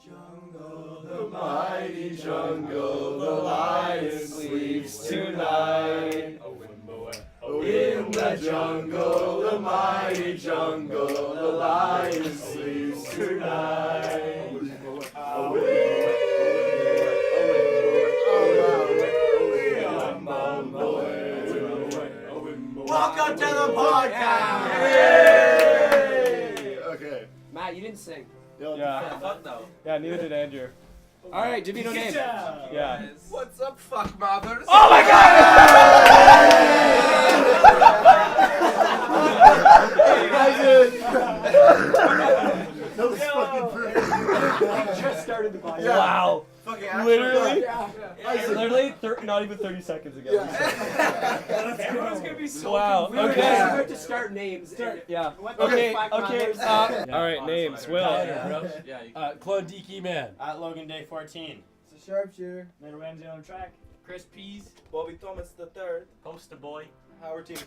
jungle, the mighty jungle, the lion sleeps tonight. In the jungle, the mighty jungle, the lion sleeps tonight. Welcome to the podcast! Yay! Okay. Matt, you didn't sing. Yeah. Fuck no. Yeah, neither did Andrew. Alright, Devito name. Yeah. What's up, fuck mothers? Oh my god! That was fucking perfect. I just started the podcast. Wow. Fucking Literally? Yeah. Literally, not even 30 seconds ago. Everyone's gonna be so Wow, confused. okay. We're about to start names. Yeah. Okay, Okay. Alright, names. Will. Yeah. Claude Dickey Man. At Logan Day 14. It's a sharpshooter. Middle Ramsey on track. Chris Pease, Bobby Thomas the third. poster boy. Howard team.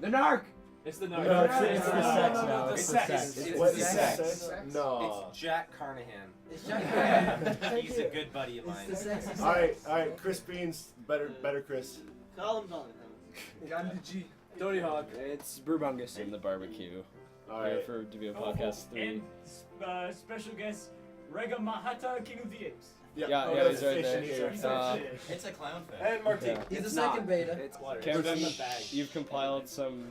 The Narc. It's the No, it's the sex now. It's the sex. What It's is sex. sex? No. It's Jack Carnahan. It's Jack. He's a good buddy of mine. It's the sexy Alright, Chris Beans, better Chris. Call him Gandhi G. Tony Hawk. It's Brewbungus. In the barbecue. Alright. For Devito Podcast 3. And special guest, Rega Mahata, King of the Apes. Yeah, he's right there. It's a clown face. And Martin. Yeah. He's the It's second not. beta. It's water. Camden, It's in the bag. you've compiled some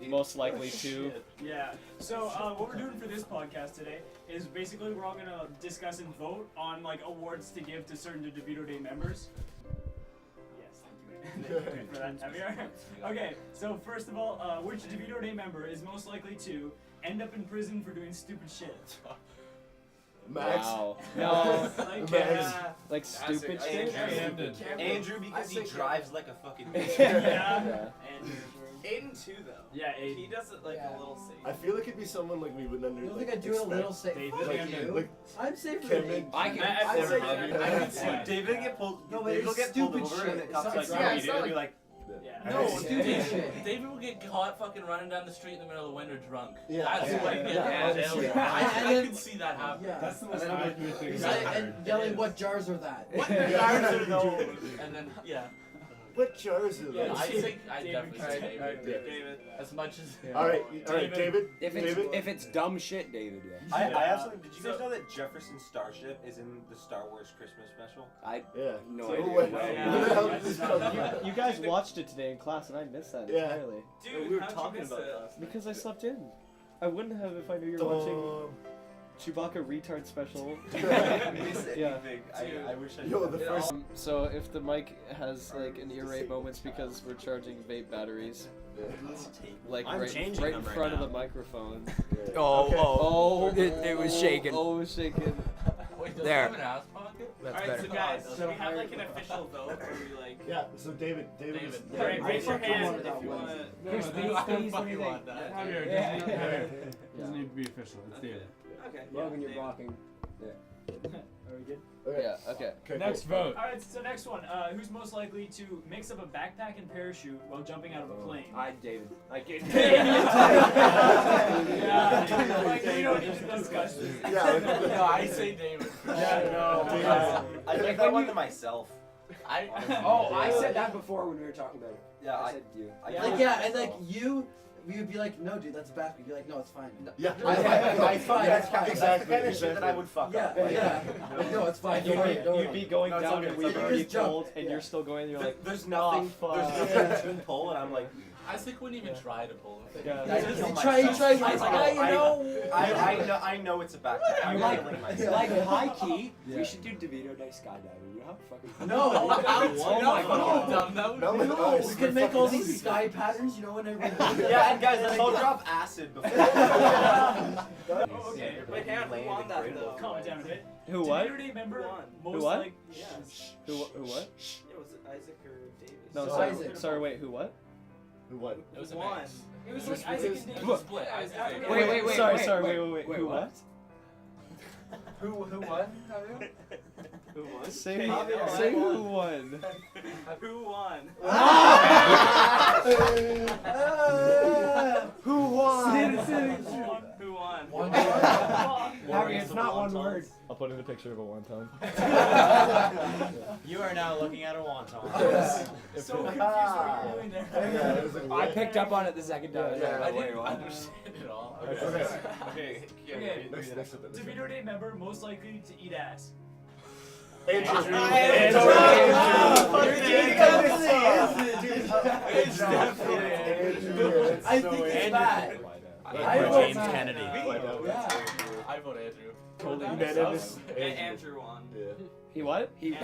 most likely to. Yeah. So what we're doing for this podcast today is basically we're all gonna discuss and vote on like awards to give to certain DeVito Day members. Yes, thank you for that, Javier. Okay, so first of all, which DeVito Day member is most likely to end up in prison for doing stupid shit? Max. Wow. No. Like, Like stupid shit? Andrew because he drives like a fucking yeah. And Aiden too though. yeah, He Aiden. does it like Yeah. a little safe. I feel like it'd be someone like we would under. You don't like, think I'd do it a little expect. safe? David Like, Camden. like I'm safer Kevin. than I can. I'd say Javier. I could see David get pulled. No, but David will it's get pulled stupid over shit. and the It's cops not- like, yeah, "No, it's you not did." Be like, Yeah. No, Yeah. stupid shit. David will get caught fucking running down the street in the middle of winter drunk. Yeah. That's Yeah. what he Yeah. gets. Yeah. I can see that happen. Yeah. That's the most And then I'm like, accurate thing. he's like, and yelling, what jars are that? What Yeah. jars are those? And then What jars are yeah, those? I think I David. definitely say David. Alright, David. As much as Alright, David. If it's dumb shit, David, yeah. I have something. Did you guys know that Jefferson Starship is in the Star Wars Christmas special? Yeah. No So idea. what- Yeah. Where the hell did this come from? You guys watched it today in class and I missed that Yeah. entirely. Dude, we were talking about that. Because I slept in. I wouldn't have if I knew you were watching Chewbacca retard special. Yeah. I wish I Yo, knew the that. first. So if the mic has like an ear rape moments because we're charging vape batteries, like I'm right changing in them right front now. of the microphone. Oh, it was shaking. Oh, it was shaking. Wait, does There. he have an ass pocket? That's Alright, better. so guys, So should we have higher- like an official vote where we like? Yeah. So David is. David. Yeah. Alright, raise your Fucking hand wanted if that you one. wanna. Chris, I please, don't please, fucking what want do you that. Javier, Yeah. doesn't need to be official. It's David. Okay. Logan, you're David. blocking. Are we good? Okay. Yeah. Okay. Okay, Next cool. vote. Alright, so next one. Who's most likely to mix up a backpack and parachute while jumping out of a plane? David. Yeah, like, we don't need to discuss this. Yeah. No, I say David. I give that one to myself. I said that before when we were talking about it. Yeah, I I said you. Yeah. Like, yeah, and like you, we would be like, no, dude, that's bad. You'd be like, no, it's fine. Yeah. It's fine. That's It's fine. the kind of shit that I would fuck Yeah, up. Like, yeah. No, it's fine. Don't worry, don't You'd be worry. going No, it's down okay, and it's we've okay. already Just jump. pulled, and Yeah. you're still going. And you're like, There's nothing. Oh, There's fuck. nothing to pull, and I'm like, I just wouldn't even try to pull it. Yeah. Yeah, kill you myself. try, he's like, I- you know. I know it's a backpack. I'm Like, killing myself. like high key, Yeah. we should do DeVito Day skydiving. You know how fucking No. Oh my God. god. That would No, be no, We could make all these sky patterns, you know, whenever. Yeah, and guys, let's all drop acid before. Oh, okay. Wait, hang on, who won that though? Calm down a bit. Who what? DeVito Day member most Who what? like yeah. Who what? Yeah, was it Isaac or David? No, So sorry. Isaac. Sorry. Wait. Who what? Who won? It was a Won. mix. It was Just like Isaac because- and It David. was a split. Isaac Yeah, and wait, David. Sorry. Wait. Wait, Who what? what? Who won? Who won? Say, Javier. say who won. Who won? Who won? Who won? One. Harry, it's not one word. I'll put in a picture of a wonton. You are now looking at a wonton. So confused what you're doing there. Yeah, it was like, I what? picked up on it the second time. Yeah, I wait, didn't what? understand it all. Okay. Okay. Okay. Next up. DeVito Day member most likely to eat ass. Andrew. It's definitely I think it's bad. I vote James Matt. Kennedy. Yeah. I vote Andrew. Totally Unanimous. Andrew won. Yeah. He what? He. You know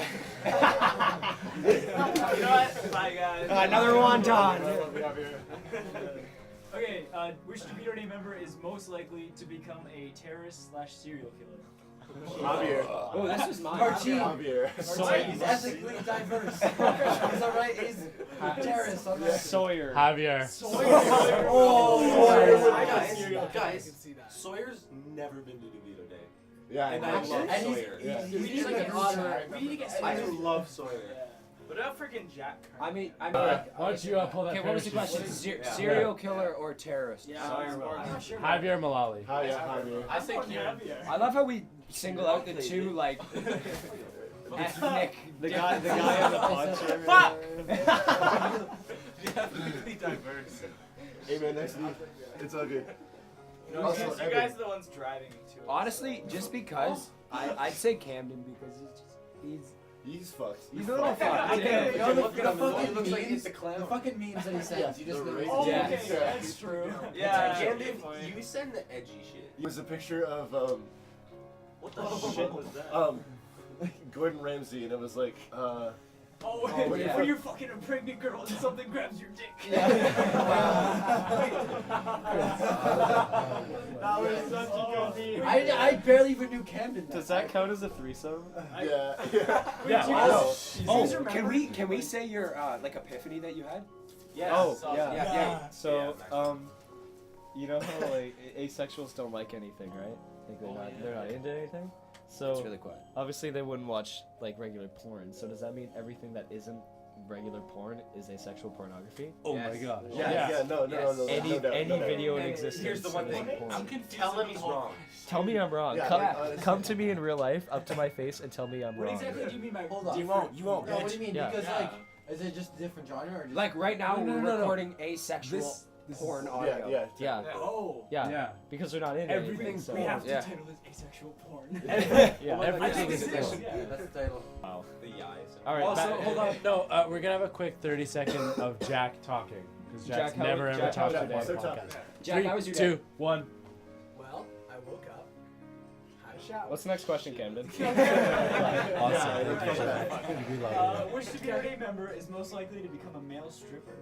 what? Bye guys. Another wonton. Okay, which DeVito Day member is most likely to become a terrorist/serial killer? Javier. Oh, this is mine. Archie. Javier. He's ethically diverse. He's alright. He's terrorist. Alright. Sawyer. Javier. Oh, Guys, Sawyer's never been to DeVito Day. Yeah. And I Actually, love and Sawyer. Yeah. he's like an honorary. We need to get I Sawyer. love Sawyer. What about freaking Jack? I mean, Why don't you pull that okay, what was the parachute? question? Yeah. Serial killer or terrorist? Yeah, Sawyer I'm Malone. not sure. Javier Malali. Hi, yeah, Javier. I think you're. I love how we single out the two like ethnic. The guy on the poncho. Definitely diverse. Hey man, nice to meet you. It's all good. No, Also, you Evan. guys are the ones driving me to it. Honestly, just because I'd say Camden because He's fucked. he's a little fucked. Okay, Yeah. you know, Look the at him, fucking he looks like memes, he's a clown. the fucking memes that he sends, you just The know. race- Oh, Yeah. okay, that's true. Yeah, Yeah, Camden, you send the edgy shit. It was a picture of What the shit was that? Gordon Ramsay, and it was like Oh, Oh, wait, yeah. when you're fucking a pregnant girl and something grabs your dick. That was such a good meme. I barely even knew Camden. Does that count as a threesome? yeah. Yeah. Wow. Oh, can we say your like epiphany that you had? Yeah. Oh, so- yeah. Yeah. So, you know how like asexuals don't like anything, right? Like they're not into anything. So It's really quiet. obviously they wouldn't watch like regular porn. So does that mean everything that isn't regular porn is asexual pornography? Oh my gosh. Yeah. No. Any no doubt, any no doubt. video in And existence. here's the one is thing. porn. I'm confused. Tell him about he's the whole wrong. Tell me I'm wrong. Yeah, come, honestly. come to me in real life, up to my face, and tell me I'm What wrong. exactly do you mean by Hold on. You won't, No, what do you mean? Yeah. Because Yeah. like, is it just a different genre or just Like right now, No, we're no. recording asexual porn Yeah, audio. yeah. Yeah, Oh. yeah, because they're not in anything. Everything's So. We have to Yeah. title this asexual porn. Yeah, I everything think is this is, porn. yeah. That's the title. Wow. The eyes. All right. Also, back- hold on. No, we're gonna have a quick 30-second of Jack talking because Jack's Jack, how- never ever Jack, talked how's on your one day? podcast. Jack, how was your 3, day? 2, 1. Well, I woke up, had a shower. What's the next question, Camden? We love you. Which DeVito member is most likely to become a male stripper?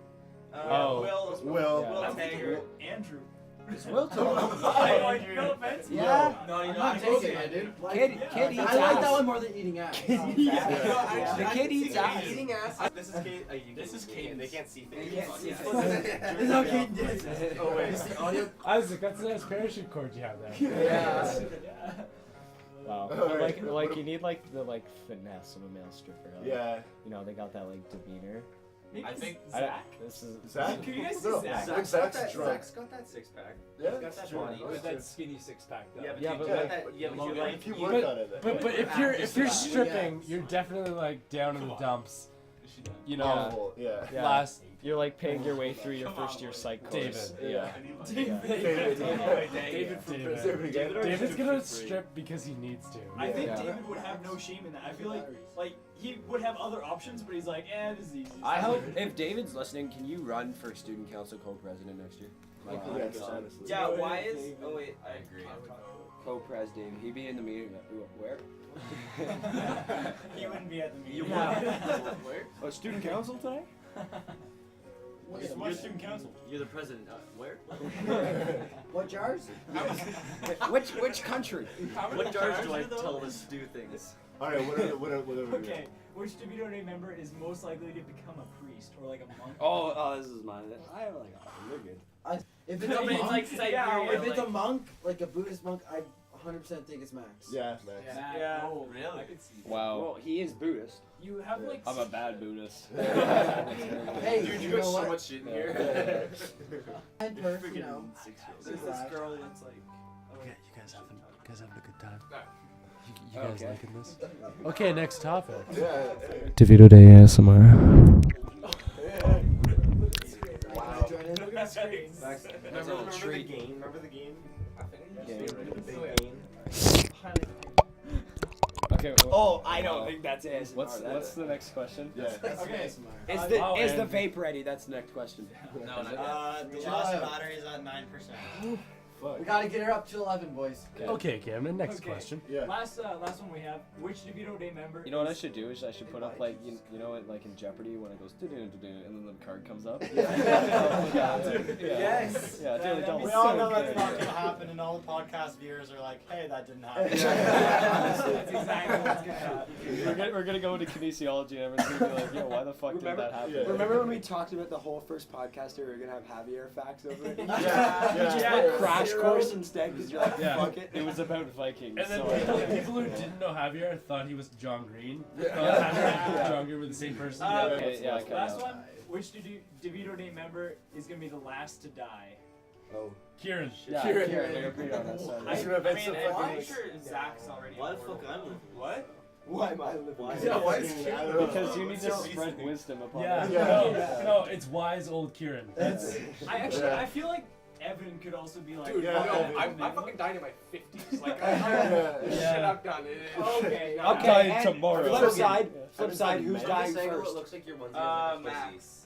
Oh. Will. Yeah. I'm thinking Andrew. It's Will too. No offense. Yeah. No, I'm not taking it, dude. Kid eats I like that ass. one more than eating ass. The kid eats ass. Eating ass. This is Kate. This is Caden's. They can't see things. They can't see This is how Kate did. Oh wait. Is the audio? Isaac, that's a nice parachute cord you have there. Yeah. Wow. Alright. Like you need like the like finesse of a male stripper. Like, Yeah. You know they got that like demeanor. Maybe I think Zach. This is Zach? Can you guys No, see Zach? Zach's drunk. Zach's got that six pack. Yeah, He's got that's that true. body. That's true. skinny six-pack though. Yeah, but you got like- that. Yeah, but you like. If you work on it. But if you're stripping, you're definitely like down in the dumps. You know, Yeah. Yeah. last You're like paying your way through your first year psych course. David. Yeah. David. David's gonna strip because he needs to. I think Yeah. David would have no shame in that. I feel like he would have other options, but he's like, this is easy. I hope if David's listening, can you run for student council co-president next year? Like Yes, 100%. honestly. Yeah. Why is? Oh wait. I agree. Co-pres David. He'd be in the meeting. Where? He wouldn't be at the meeting. You Where? Oh, student council today? What student council? You're the president. Where? What jars? Which country? What jars do I tell us to do things? Alright, whatever. Okay, which DeVito Day member is most likely to become a priest or like a monk? Oh, this is mine. I like. We're good. If it's a monk, like if it's a monk, like a Buddhist monk, I'd 100% think it's Max. Yeah, Max. Yeah. Oh, really? I could see that. Wow. Well, he is Buddhist. You have like. I'm a bad Buddhist. Hey, Dude, you know got so what? much shit in Yeah. here. And perf, you know. There's this girl that's like. Okay, you guys having a good time? No. You guys Okay. liking this? Okay, next topic. Yeah. Devito Day ASMR. Wow. Join in. Look at the screen. Remember the game? Remember the game? The big game. Okay. Oh, I don't think that's ASMR. What's the next question? Yeah. Okay. Is Oh, the and- vape ready? That's the next question. No, not yet. The Chill last out. battery is at 9%. Fuck. We gotta get her up to 11, boys. Okay, Cameron, next Okay. question. Yeah. Last one we have. Which DeVito Day member? You know what I should do is I should put up like you know it like in Jeopardy when it goes do and then the card comes up. Yes. Yeah, Daily That'd Double. be We so all know good. that's not gonna happen, and all the podcast viewers are like, "Hey, that didn't happen." That's exactly what's gonna happen. We're gonna go into kinesiology and everyone's gonna be like, yo, why the fuck did that happen? Yeah. Remember when we talked about the whole first podcast where we were gonna have Javier facts over it? Yeah. You just Yeah. went crash course instead because you're like, Yeah. fuck it. It was about Vikings. And then so people who didn't know Javier thought he was John Green. Yeah. Javier and John Green were the same person. okay, yeah, okay. Last one. Which DeVito Day member is gonna be the last to die? Oh. Kieran. Yeah, Kieran. Kieran, I agree on that side. I should have been so I'm fucking. sure Zach's already. Why the immortal. fuck I'm living? What? Why am I living? Why? Yeah, why is Yeah. Kieran- I don't know. Because you need to So spread reasoning. wisdom upon Yeah. us. Yeah. No, it's wise old Kieran. That's Yeah. I feel like Evan could also be like. Dude, Yeah, no, Evan. I'm fucking dying in my 50s. Like, Yeah. shit I've done. Okay. I'm Okay, dying and tomorrow. Flip side, Evan's who's like dying Just saying what first? looks like your onesie. Max.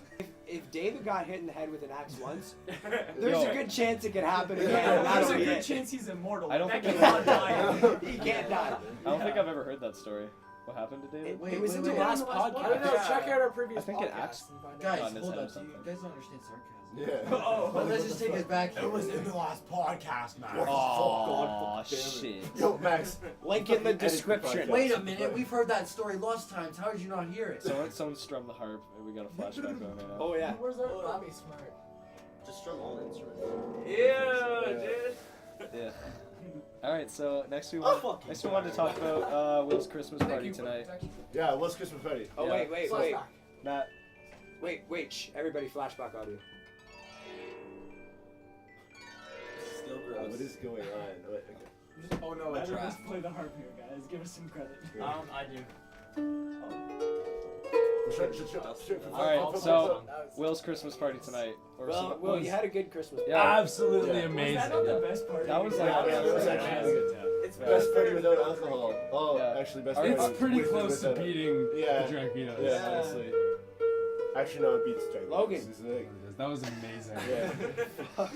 If David got hit in the head with an axe once, Yo. there's a good chance it could happen again. and There's that'll a be good it. chance he's immortal. I don't That think kid's not dying. He can't die. I don't think I've ever heard that story. What happened to David? It was in the wait. last I don't know, podcast. check out our previous I think it podcast acts- and find out. Guys, on his hold head or up. You something. guys don't understand sarcasm. Yeah. Oh, But let's just take it back. It was in the last podcast, man. Oh, damn it. shit. Yo, Max. Link in the Edit the description. podcast. Wait a minute, we've heard that story lost times. How did you not hear it? Someone strummed the harp and we got a flashback going right now. Oh yeah. Where's our Robbie Smart? Just strum all instruments. Ew, dude. Yeah. Alright, so next we Oh, want fuck you. next we wanted to talk about Will's Christmas party tonight. Yeah, what's Christmas party? Oh Yeah. wait. Matt, Wait, shh. Everybody flashback audio. Still What gross. is going on? Wait, okay. Oh no, I a don't trap. just play the harp here, guys. Give us some credit. I do. Alright, so Will's Christmas party tonight. Or Well, some- Will, you had a good Christmas. Yeah. absolutely Yeah. amazing. Was that not the best part? That was like- Yeah, that was actually Yeah. a good time. It's Best party without alcohol. Oh, Yeah. actually, best It's party. It's pretty with- close to without- beating Yeah. the drunk Beatles. Yeah, honestly. Actually, no, it beats Drake. Logan. This is like, That was amazing. yeah.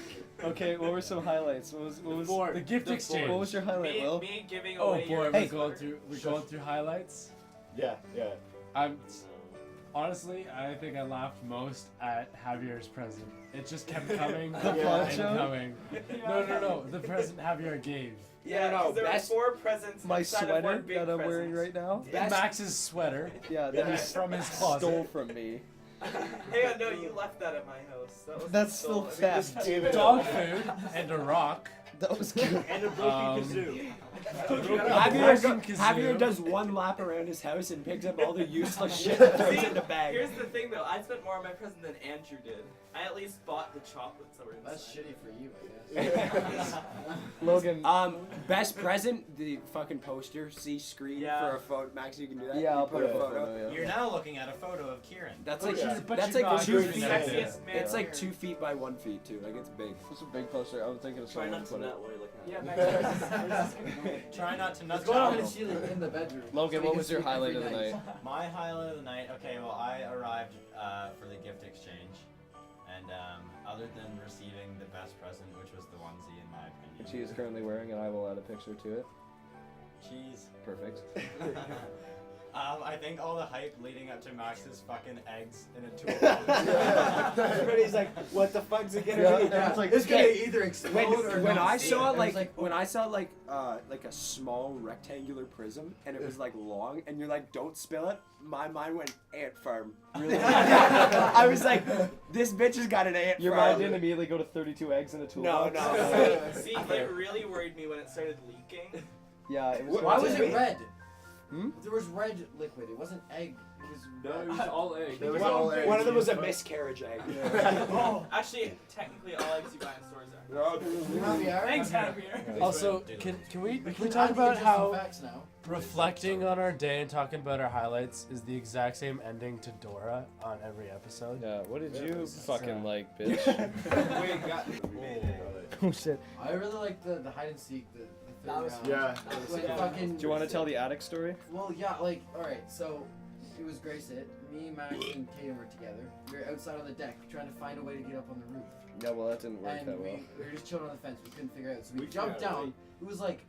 Okay, what were some highlights? What was The gift exchange. what was your highlight, Will? Me giving Oh away boy, your we're going through highlights. Yeah, yeah. I'm honestly, I think I laughed most at Javier's present. It just kept coming The and poncho? coming. No, the present Javier gave. Yeah, no, 'cause there were best- 4 presents. My inside of sweater one big that I'm wearing present. right now? Best- Max's sweater Yeah, that Yeah. he from his closet. stole from me. Hey, no, you left that at my house. That was That's still stolen. theft. David. Dog food and a rock. That was good. And a broken kazoo. Javier does one lap around his house and picks up all the useless shit and throws it in a bag. Here's the thing, though. I spent more on my present than Andrew did. I at least bought the chocolates that were inside. That's shitty for you, I guess. Logan. Best present, the fucking poster, see screen Yeah. for a photo. Max, you can do that. Yeah, I'll You put a photo. photo. Yeah. You're now looking at a photo of Kieran. That's Oh, like yeah. But that's you're like not 2 doing feet. that. Sexiest man It's like here. 2 feet by 1 feet too. Like it's big. It's a big poster. I was thinking of Try someone not to to put it. nut while you're looking at Yeah, it. Max, where's this gonna go? Try not to nut. Let's go on the child. ceiling in the bedroom. Logan, So we what can was your sleep highlight every of the night? My highlight of the night. Okay, well, I arrived for the gift exchange, and other than receiving the best present, which was the onesie, in my opinion. Which he is currently wearing, and I will add a picture to it. Cheese. Perfect. I think all the hype leading up to Max's fucking eggs in a toolbox. Everybody's like, what the fuck's it gonna be? Yeah, it's like- it's gonna either explode or when not. I saw It was like when I saw like a small rectangular prism and it was like long and you're like, don't spill it, my mind went ant farm. Really? I was like, this bitch has got an ant Your farm. mind didn't immediately go to 32 eggs in a toolbox. No. See, it really worried me when it started leaking. Yeah, it was. Why was it red? Hmm? There was red liquid. It wasn't egg. It was No, it was all egg. It was all eggs. One of them was a miscarriage egg. Oh, actually, technically, all eggs you buy in stores are. Thanks, Javier. Also, can we We talk about how facts now. reflecting on our day and talking about our highlights is the exact same ending to Dora on every episode? Yeah, what did you fucking like, bitch? Wait, got Oh shit. I really like the hide and seek. The third That was round. Yeah. When fucking. Do you want to tell the attic story? Well, yeah, like, alright, so it was Grace it. Me, Max, and Tatum were together. We were outside on the deck trying to find a way to get up on the roof. Yeah, well that didn't work And that we well. were just chilling on the fence. We couldn't figure it out. So we We jumped figured out, down. It was like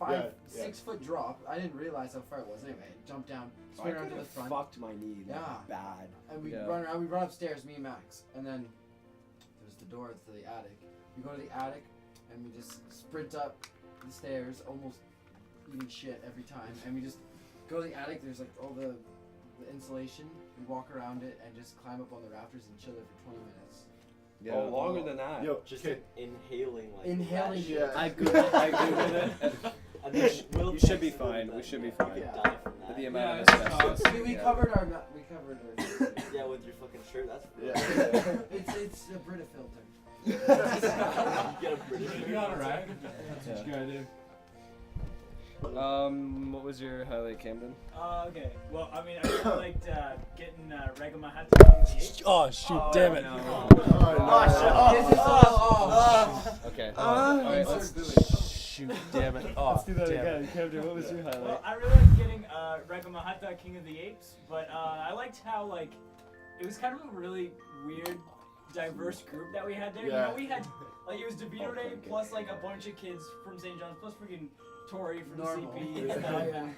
a 6 foot drop. I didn't realize how far it was. Anyway, jumped down, I spin around could to the have front. fucked my knee Yeah. bad. And we Yeah. run around, we run upstairs, me and Max. And then there's the door to the attic. We go to the attic and we just sprint up the stairs, almost eating shit every time. And we just go to the attic, there's like all the insulation. We walk around it and just climb up on the rafters and chill there for 20 minutes. Yeah. Oh, longer than that. Yo, Just okay. inhaling like Inhaling that it. Yeah. I googled it. And then Will You should be texted fine. that We should be you fine. could die from that. The Yeah, amount of it's asbestos. We Yeah. covered our we covered our Yeah, with your fucking shirt. That's Yeah. it's a Brita filter. you get a British. Should be on a rag. That's what you gotta do. What was your highlight, Camden? Okay. Well, I mean, I really liked getting Regamahata. Oh shoot! Damn it! This is all Okay. Alright, let's Shoot! Damn it! Oh, let's do that damn it. again. Camden, what was your Well, highlight? I really liked getting Regamahata, King of the Apes, but I liked how like it was kind of a really weird, diverse group that we had there. Yeah. You know, we had like it was Devito Day plus like a bunch of kids from St. John's plus freaking Tori from Normal. CP. And,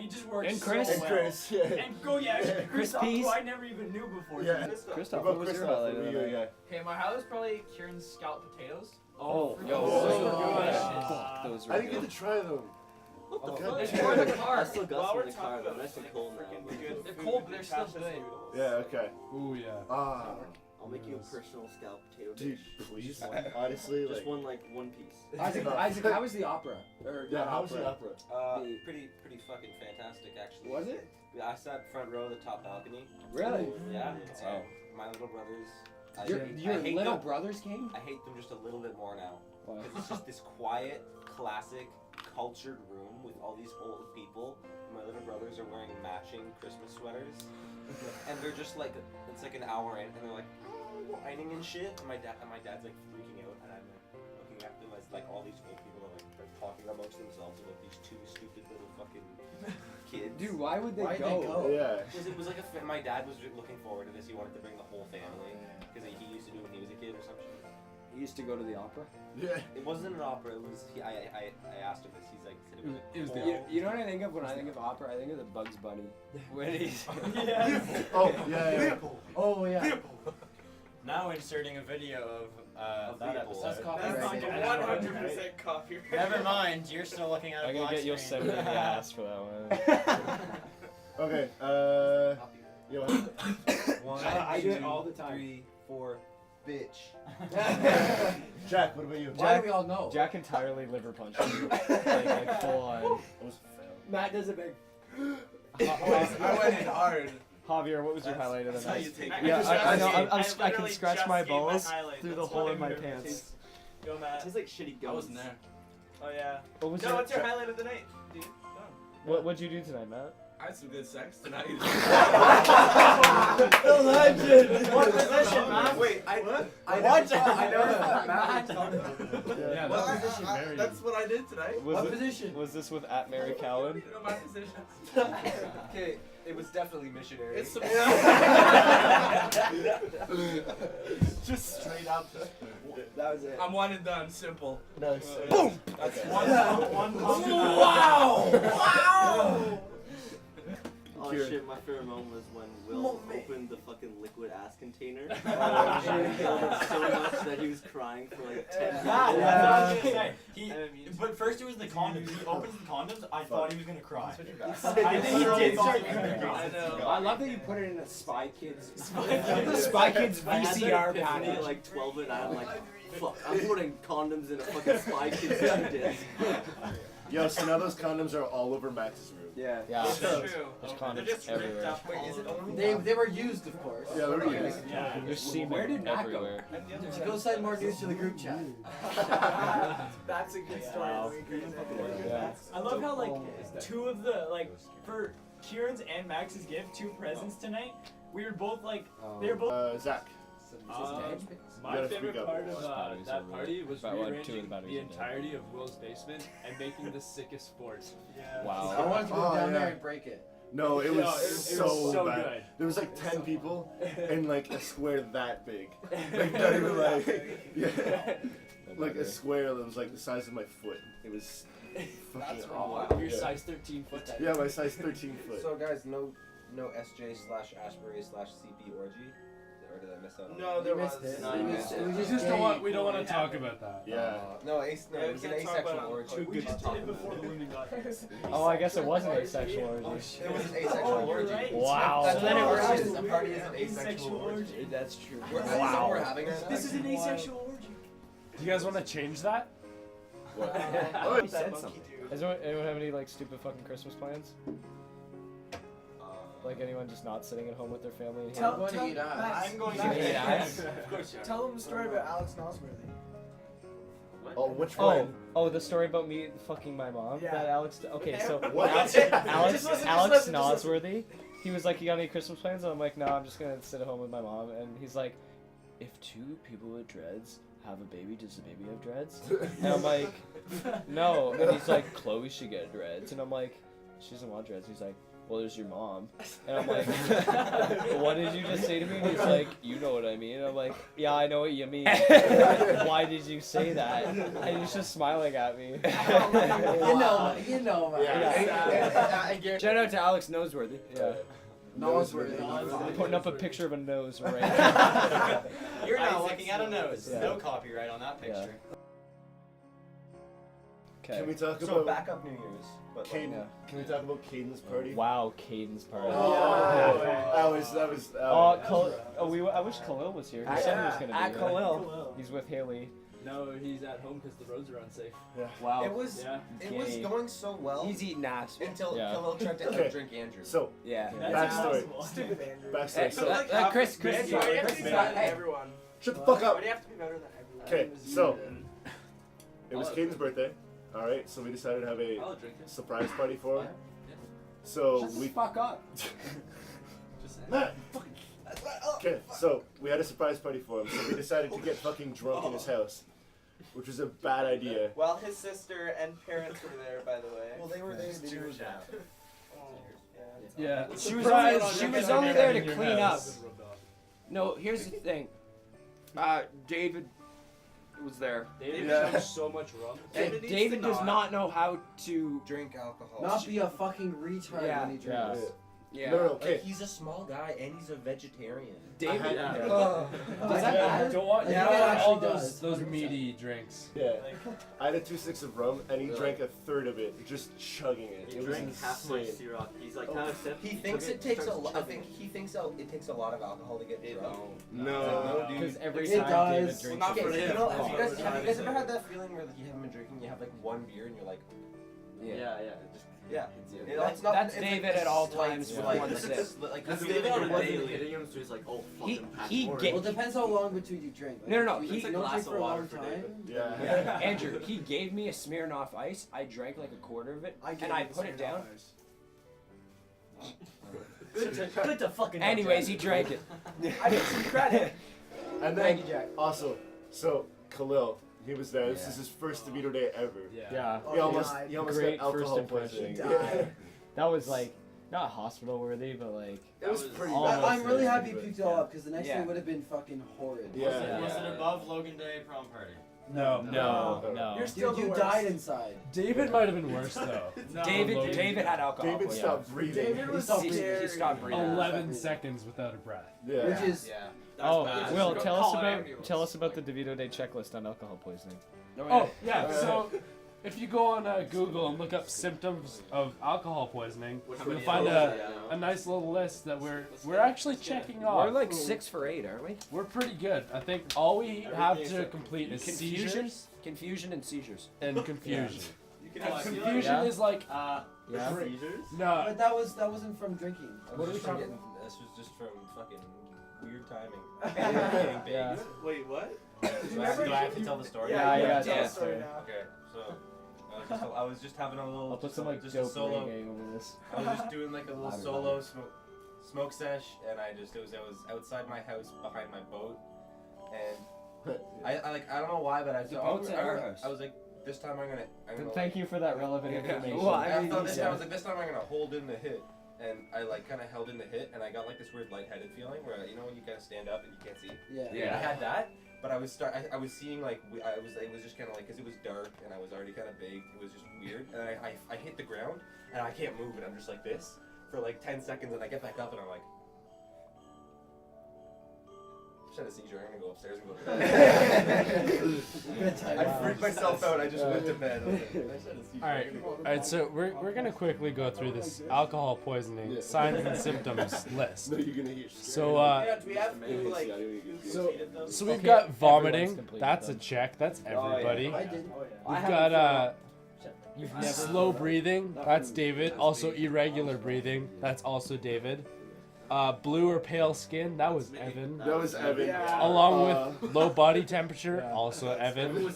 it just worked And so Chris. well. And Chris, yeah. And go yeah, Chris, Pease. who I never even knew before. Yeah. Christoph, What what was your Christoph? highlight of the Yeah, night? yeah. Okay, my highlight was probably Kieran's scalloped potatoes. Oh, freaking yo, so good. fuck, those were I didn't good. get to try them. What the Oh, fuck? God. It's more in the car. I still got While some we're in the car, talking but about nice and freaking cold now. good They're food, cold, but they're still Cashless good. noodles. Yeah, okay. Ooh yeah. Ah, I'll make you a personal scalloped potato dude, dish. please. Just one, Honestly, just like, one piece. Isaac, how was the opera? Or yeah, not how was the opera? opera? Pretty fucking fantastic actually. Was it? Yeah, I sat front row, the top balcony. Really? Yeah. Oh. My little brothers. I Your hate little them. brothers came? I hate them just a little bit more now. Wow. Because it's just this quiet, classic, cultured room with all these old people. My little brothers are wearing matching Christmas sweaters. And they're just like, it's like an hour in, and they're like, whining and shit. And my dad's like freaking out, and I'm like looking at them as like all these old people are like they're talking amongst themselves about these two stupid little fucking kids. Dude, why would they Why'd go? they go? Yeah. Because it was like my dad was looking forward to this. He wanted to bring the whole family because he used to do it when he was a kid or some shit. He used to go to the opera. Yeah. It wasn't an opera. It was. I asked him this. He's like, said It was the choral. You know what I think of when I think of opera? I think of the Bugs Bunny. When he's Yeah. Oh, yeah, yeah. Oh yeah. Now inserting a video of that Leopold. episode. That's That's copyrighted. like 100% copyright. Never mind, you're still looking at a I'm gonna black get screen. Yosemite in the ass for that one. Okay, yo, One, I do it two, all the time. 3, 4, bitch. Jack, what about you? Why do we all know? Jack entirely liver punched you. like full on. That was a fail. Matt does a big. I went in hard. Javier, what was your highlight of the That's how you night? take I it. Yeah, just I know. just- I can literally scratch just my gave my balls highlight. through the That's hole why in my I'm here. pants. Yo, It Matt. tastes like shitty gums. I wasn't there. Oh yeah. What was No, your what's your highlight of the night, dude? What'd you do tonight, Matt? I had some good sex tonight. The legend. What position, man? Wait, I What? I know that. Matt. Yeah, Well, that position very. that's what I did tonight. Was What it- position? Was this with at Mary Cowan? You know my positions. Okay, it was definitely missionary. It's some. just straight up. That was it. I'm one and done. Simple. Nice. Boom! That's One. Wow! Wow! Kieran. shit, my favorite moment was when Will opened the fucking liquid ass container. Oh, and he hated it so much that he was crying for like 10 minutes. But first it was the condoms. He opens the condoms. I thought he was gonna cry. I think he did start I know. I love that you put it in a Spy Kids Spy Kids I had that VCR epiphany package. at like 12 and I'm like, fuck, I'm putting condoms in a fucking Spy Kids disc. Yo, so now those condoms are all over Max's room. Yeah. Yeah. It's true. There's They're condoms just ripped everywhere. up all over. They were used, of course. Yeah, they were used. Yeah. There's semen Where did Matt go? everywhere. Go send more news to the group chat. That's a good story. Yeah. I love how like two of the for Kieran's and Max's gift, 2 presents tonight. We were both like they were both. Zach. My gotta favorite speak up. part of Batteries that over party was about 1, 2 of the rearranging batteries the are dead. entirety of Will's basement and making the sickest forts. Yeah. Wow. I wanted to go Oh, down yeah. there and break it. No, it was No, it so, was so bad. good. There was like 10 people in like a square that big. Like not even like like a square that was like the size of my foot. It was fucking awful. Your Yeah. size 13 foot. Yeah, my size 13 foot. So guys, no SJ/Asbury/CP orgy, or did I miss out? No, there was. No, you missed it. It was We just don't want. We don't want to talk about that. Yeah. No, it was an can't talk about asexual it. orgy. We just did it before the women got here. Oh, I guess it was an asexual orgy. It was an asexual Oh, you're orgy. right. Wow. That's what it Oh, was. so A party is an asexual orgy. That's true. Wow. We're having right now. This is an asexual orgy. Do you guys want to change that? Oh, He said something. Does anyone have any like stupid fucking Christmas plans? Like anyone just not sitting at home with their family? And I'm going to eat ass. I'm going You can eat ass? Tell them the story about Alex Nosworthy. Oh, which Oh, one? oh, the story about me fucking my mom. Yeah. That Alex. Okay, so What? Alex Just listen, Alex just listen. Nosworthy. He was like, "You got any Christmas plans?" And I'm like, "No, I'm just gonna sit at home with my mom." And he's like, "If 2 people with dreads have a baby, does the baby have dreads?" And I'm like, "No." And he's like, "Chloe should get dreads." And I'm like, "She doesn't want dreads." He's like, "Well, there's your mom." And I'm like, "What did you just say to me?" And he's like, "You know what I mean." And I'm like, "Yeah, I know what you mean." Why did you say that? And he's just smiling at me. You know, man. Yeah. Shout out to Alex Noseworthy. Yeah. Nosworthy. Putting up a picture of a nose right now. You're now looking at a nose. Yeah. No copyright on that picture. Can we Okay. talk So about back up New Year's. But like, Caden? Can we talk about Caden's party? Wow, Caden's party. Oh, that was. I wish Khalil was here. He said he was gonna be At here. Khalil. He's with Haley. No, he's at home because the roads are unsafe. Wow. it was Yeah. it was Gay. going so well He's eating ass. until Yeah. Khalil tried to Okay. drink Andrew. So, Yeah. That's backstory. impossible. Stupid Andrew. Backstory. So, Chris, Why do you have to be better than everyone? shut the fuck up. Why do you have to be better than everyone? Okay, so it was Caden's birthday. All right, so we decided to have a I'll drink it. surprise party for him. So Shut the we. fuck up. Just saying. Matt, fucking. Okay, so we had a surprise party for him. So we decided to get fucking drunk in his house, which was a bad idea. Well, his sister and parents were there, by the way. Well, they were there. They were Yeah. She was only there to clean up. No, here's the thing. David was there. David Yeah. drank so much rum. And David needs David to does not. not know how to. drink alcohol. Not be a fucking retard Yeah. when he drinks. Yeah. Yeah. No, no, Like, okay. he's a small guy and he's a vegetarian. David. I had- Does that matter? Don't want. Yeah, don't it want all actually those does. those meaty drinks. Yeah. I had a 2 sticks of rum, and he drank a third of it, just chugging it. He It was drank half my insane. syrup. He's like kind of sipped. He thinks it takes a lot. I think he thinks it takes a lot of alcohol to get drunk. No. Because every It time David does. drinks, Not for Okay, him. you know, have you guys ever had that feeling where like, you haven't been drinking, you have like one beer and you're like, Yeah. yeah, That's not. That's it's David like at all slight, times with like, one it's sip. just, like Because the David feeling wasn't you're hitting him, so he's like, oh, He- fucking pack he more. get- Well, it depends how long between you drink. Like, No, no, if he- you don't glass drink of for a water long for time. David. Yeah. Andrew, he gave me a Smirnoff Ice. I drank like a quarter of it, and I put it down. Good to fucking. Anyways, he drank it. I get some credit. And Thank then you, Jack. also, so Khalil, he was there. This is his first Devito day ever. yeah, He almost Great got alcohol first impression. poisoning. Died. that was like not hospital worthy, but like It was pretty almost bad. I'm really happy you but- picked it all up because the next Yeah. day would have been fucking horrid. Yeah. Was it above Logan Day prom party? No. You're still You the died worst. inside. David might have been worse though. No, David had alcohol. David poisoning. stopped breathing. David was scary. He stopped breathing. 11 seconds without a breath. Yeah. Which is Yeah. Oh, bad. Will, Just tell call us an about ambulance. the DeVito Day checklist on alcohol poisoning. Oh, yeah. So if you go on Google and look up symptoms of alcohol poisoning, you'll find a nice little list that we're actually checking off. We're like 6 for 8, aren't we? We're pretty good. I think all we have to complete is Confusion, seizures confusion, and seizures. and confusion. You can And have confusion is like Yeah. Seizures? no. But that wasn't from drinking. What are we talking? This was just from fucking weird timing. Yeah. Wait, what? Do I have to tell the story? Yeah, you gotta tell tell the us story now. now. Okay, so I was just having a little. I'll put some like just a dope solo. reggae over this. I was just doing like a little solo smoke sesh, and I was outside my house behind my boat, and I don't know why, but The boat's at our house. I was like, this time I'm gonna Thank you for that relevant information. Well, I mean, thought this time I was like, this time I'm gonna hold in the hit, and I like kind of held in the hit, and I got like this weird lightheaded feeling where you know when you kind of stand up and you can't see. Yeah. I had that, but I was seeing like it was just kind of like because it was dark and I was already kind of baked. It was just weird, and I hit the ground and I can't move, and I'm just like this for like 10 seconds, and I get back up and I'm like. I just had a seizure. I'm gonna go upstairs and go to bed. I freaked myself out. I just went to bed. I was like, I just had a seizure. All right. So we're gonna quickly go through this alcohol poisoning signs and symptoms list. No, you're gonna hear. So Yeah, do we have like so completed those? so we've Okay, got everyone's vomiting. completed That's a them. check. That's everybody. I did. We've got You've never slow breathing. That's David. Also irregular breathing. That's also David. Blue or pale skin. That was Evan. That was Evan. Along with low body temperature. Also Evan.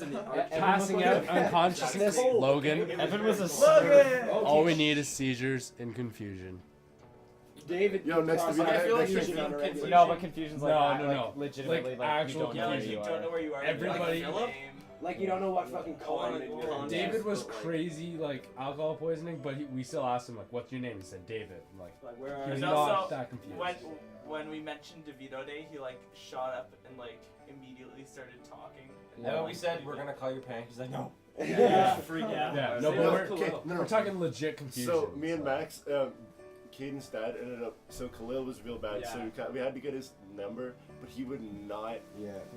Passing out unconsciousness. Logan. Evan was a Logan! All we need is seizures and confusion. David. Yo, next to me. I feel like next you're to being me. confused. No, but confusion's like No, that, no, like, no. legitimately Like like actual you don't know where confusion. you You don't know are. where you are. Everybody- Like Philip? Like you don't know what fucking color. David was crazy, like alcohol poisoning, but we still asked him like, "What's your name?" He said David. I'm like, Like, where he are was There's you? not also- that confused. When we mentioned Devito Day, he like shot up and like immediately started talking. And then we said we're gonna call your parents. He's like, no. Yeah. Freak out. Yeah, no, Same but with we're, Khalil. No. we're talking legit confusion. So me and Max, Caden's dad ended up. So Khalil was real bad. So we had to get his number, but he would not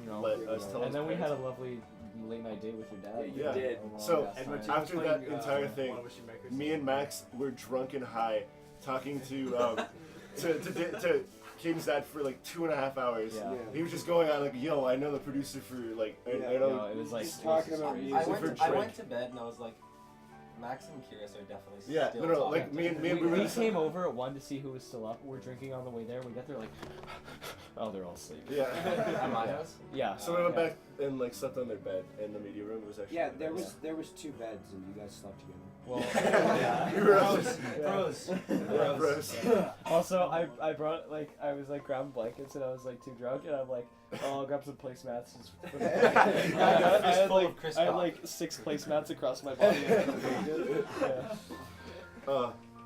No. let us tell And his then we had a parents. lovely late night date with your dad. Yeah. did. Oh, So, yeah, And fine. after that entire thing, me and Max were drunk and high, talking to Caden's dad for like 2.5 hours. Yeah. He was just going on like, "Yo, I know the producer for like, I know." No, it was like talking it was about crazy. music. I went to bed and I was like, Max and Kyrus are definitely Yeah, still no, talking. like me and We were just- came over at 1 to see who was still up. We're drinking on the way there. We got there like, oh, they're all asleep. Yeah. At my house? Yeah. So we went back and like slept on their bed in the media room. It was actually Yeah, really there nice. was 2 beds and you guys slept together. Well, We were all Bros. just- Bros. Yeah, bros. also, I brought like I was like grabbing blankets and I was like too drunk and I'm like, oh, I'll grab some placemats. Just for the I had like Chris I had Cock. like 6 placemats across my body. Yeah.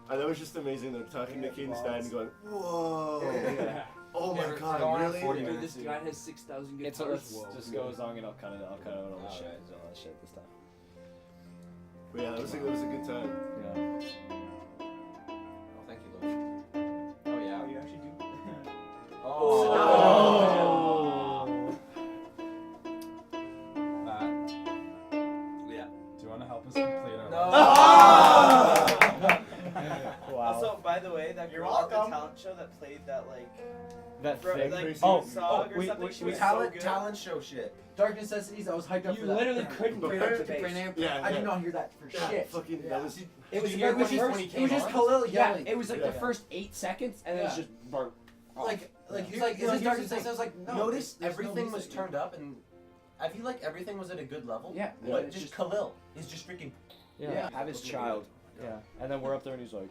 And that was just amazing. They're talking to Caden's dad and going, "Whoa, oh my Yeah, god, going on really?" 40 Dude, minutes. this guy has 6,000 It's guitars. just goes on and I'll cut out all the shit. Alright. All that shit this time. But yeah, that was a good time. Yeah. Oh, thank you, Lou. Oh, yeah. Oh, you actually do? Oh. Yeah. Do you want to help us complete our? Wow. Also, by the way, that girl at the talent show that played that like that bro- thing. like Oh, song or we- something, we- she we was Talent, so good. talent show shit. Dark Necessities. I was hyped up You for that. literally couldn't But bring her- up the bass. Yeah, I did not hear that for Yeah, shit. fucking, that was. It was, Did you hear it was when he- just, when he it came was just on? Khalil Yeah, yelling. it was like Yeah. the first 8 seconds and then it's Yeah. just burnt. Like He's like, is this Dark Necessities? I was like, no. Notice there's no everything was music. turned up, and I feel like everything was at a good level. Yeah. But It's just Khalil is just freaking. Yeah. Have his child. Yeah. And then we're up there and he's like,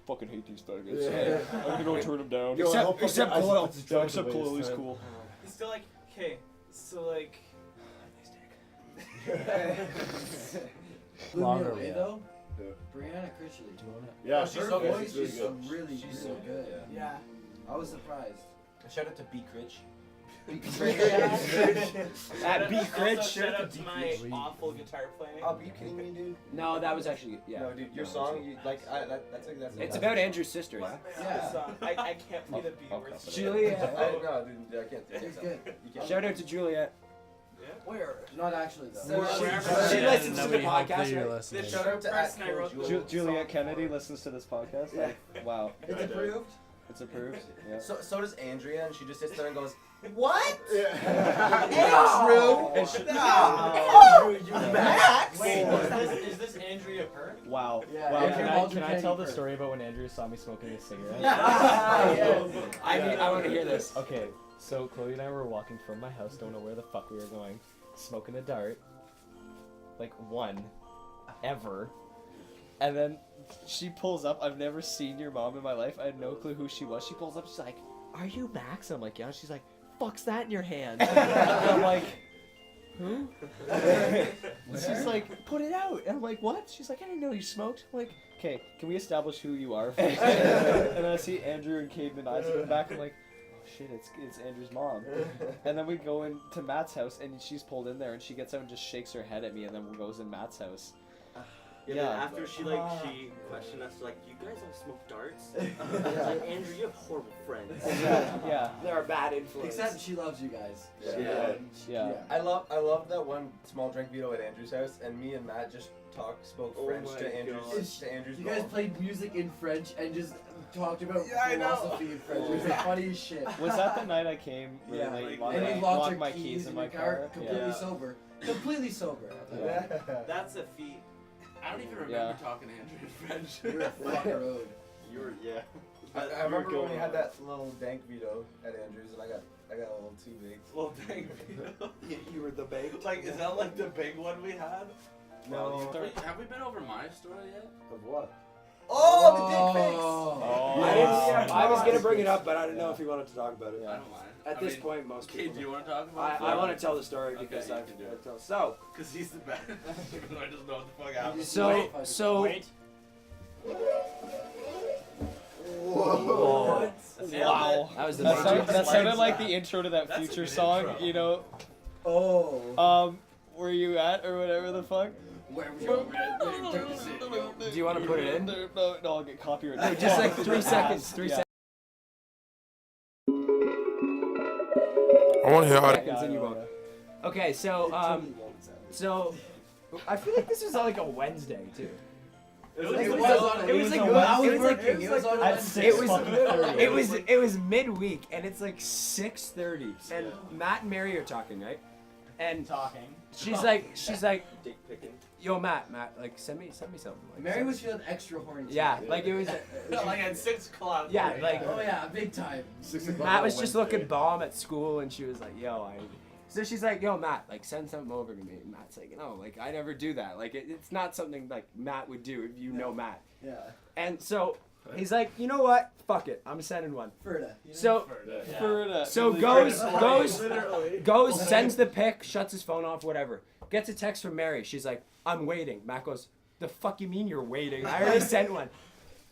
fucking hate these targets. Yeah. I'm gonna go turn them down. Yo, I hope except fucking Khalil. Isaac puts his Yeah, drugs except away this Khalil, he's time. cool. He's still like, okay, so like, Longer, Away, yeah. though. Yeah. Brianna Critchley. Yeah, she's her so good. voice is She's really good. really, She's really so good. good. Yeah. I was surprised. Shout out to B Critch. At Beat Critch. Also, shout out to my awful guitar playing. Oh, are you kidding me, dude? No, that was actually No, dude, your song, you like, that's It's about Andrew's sister, yeah. Yeah. Song. I can't play the B words. Juliet. No, dude, I can't do it. It's good. You can't. Shout out to Juliet. Where? Not actually though. She listens to the podcast, right? listening. Shout out to First night wrote the Juliet Kennedy listens to this podcast. Yeah. Like, wow, It's approved. it's approved. Yeah. So does Andrea, and she just sits there and goes, "What? Yeah. Andrew? Andrew, you Max? Wait, is this Andrea Perk? Wow. Yeah, Wow. Andrew Can I Kennedy tell the first. story about when Andrew saw me smoking a cigarette? I want to hear this. Okay, so Chloe and I were walking from my house, don't know where the fuck we were going, smoking a dart, like one, ever, and then she pulls up. I've never seen your mom in my life. I had no clue who she was. She pulls up. She's like, "Are you Max?" I'm like, "Yeah." She's like, "Fuck's that in your hand?" And I'm like, "Who?" She's like, "Put it out." And I'm like, "What?" She's like, "I didn't know you smoked." I'm like, "Okay, can we establish who you are first?" And then I see Andrew and Caden and Isaac in the back. I'm like, "Oh shit, it's Andrew's mom." And then we go into Matt's house, and she's pulled in there, and she gets out and just shakes her head at me, and then goes in Matt's house. Yeah, Yeah. but after she questioned us, like, you guys all smoke darts? Like, Andrew, you have horrible friends. Yeah. They're a bad influence. Except she loves you guys. Yeah. I love that one small drink video at Andrew's house, and me and Matt just spoke Oh French my to Andrew's God. Andrew's You guys mom. played music in French and just talked about Yeah, I know. philosophy in French. It was the funniest shit. Was that the night I came really Yeah. late? And you locked locked your my keys in my your car, completely Yeah. sober. Completely sober. Yeah. That's a feat. I don't even remember Yeah. talking to Andrew in French. You're a fucking road. You were, yeah. I remember when we had that little dank veto at Andrew's, and I got a little too big. Well, dang. You were the bait. Like, is that like the big one we had? No. Wait, have we been over my story yet? Of what? Oh, the dick pics! Oh. I was gonna bring it up, but I didn't know if you wanted to talk about it. Yeah. I don't mind. At this point, most Kid, people. do you want to talk about it? I want to tell the story Okay, because you I've can do it. told. So, Because he's the best. I just know what the fuck happened. So Wait. Wow. that was the That sounded like the intro to that That's a Future good song, intro. you know. Oh. Where you at or whatever the fuck. Where was your Do you want to put it in? No, I'll get copyrighted. No, just like 3 seconds. 3 Yeah. seconds. I want to hear how Seconds and you won't. Okay, so so I feel like this was on like a Wednesday too. It was midweek and it's like 6:30 and Matt and Mary are talking, right? And she's like Dick picking. yo Matt, like send me something. Like, Mary was feeling extra horny. yeah, like it was Like at 6 o'clock. yeah, like Oh yeah, big time. 6 o'clock Matt on was just Wednesday. looking bomb at school and she was like, yo, so she's like, yo, Matt, like, send something over to me. And Matt's like, no, like, I never do that. Like, it's not something, like, Matt would do if you know Matt. Yeah. And so, he's like, you know what? Fuck it. I'm sending one. Ferda. So, Yeah. so goes, sends the pic, shuts his phone off, whatever. Gets a text from Mary. She's like, I'm waiting. Matt goes, the fuck you mean you're waiting? I already sent one.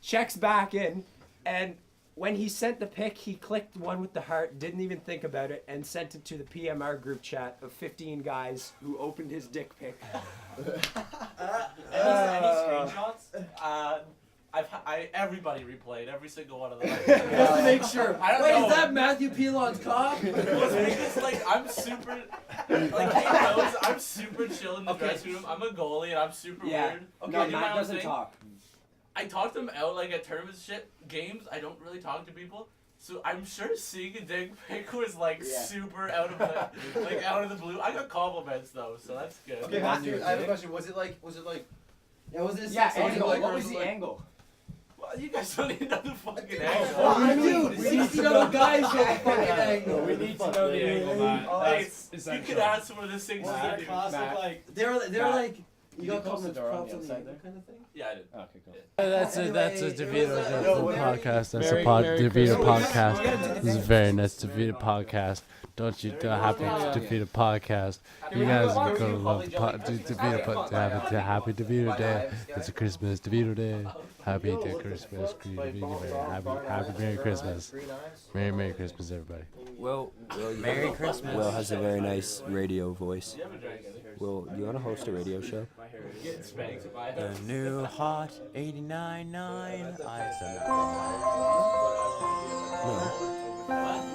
Checks back in, and when he sent the pic, he clicked one with the heart, didn't even think about it, and sent it to the PMR group chat of 15 guys who opened his dick pic. Any screenshots? Everybody replayed every single one of them. Just to make sure. I don't Wait, know. is that Matthew Pilon's cock? Well, because like I'm super, like he knows I'm super chill in the Okay. dressing room. I'm a goalie and I'm super Yeah. weird. Okay, No, I do my Matt own doesn't thing. talk. I talk them out like at tournaments, shit, games. I don't really talk to people, so I'm sure seeing a dick pic was like super out of the blue. I got compliments though, so that's good. Okay, Matthew, I have a question. Was it like? Yeah, was it Yeah, 6 angle. like- What was the angle? Well, you guys don't even know the fucking Oh, angle. dude, 60 other guys know the fucking angle. We need to know the angle, Matt. Hey, That's you essential. could ask one of the 6 Was that classic, Matt. like, They're Matt. like You got close the door on props the on the outside end there? kind of thing? Yeah, I did. Okay, cool. That's a Devito podcast. That's Merry- a Merry Devito Christmas. podcast. This is very nice Devito podcast. Don't you happy Devito podcast? You guys are gonna love Devito happy Devito day. It's a Christmas Devito day. Happy Christmas, happy Merry Christmas, Merry Christmas, everybody. Will, Merry Christmas. Will has a very nice radio voice. Will, you want to host a radio show? The new hot 89.9 ISM. No.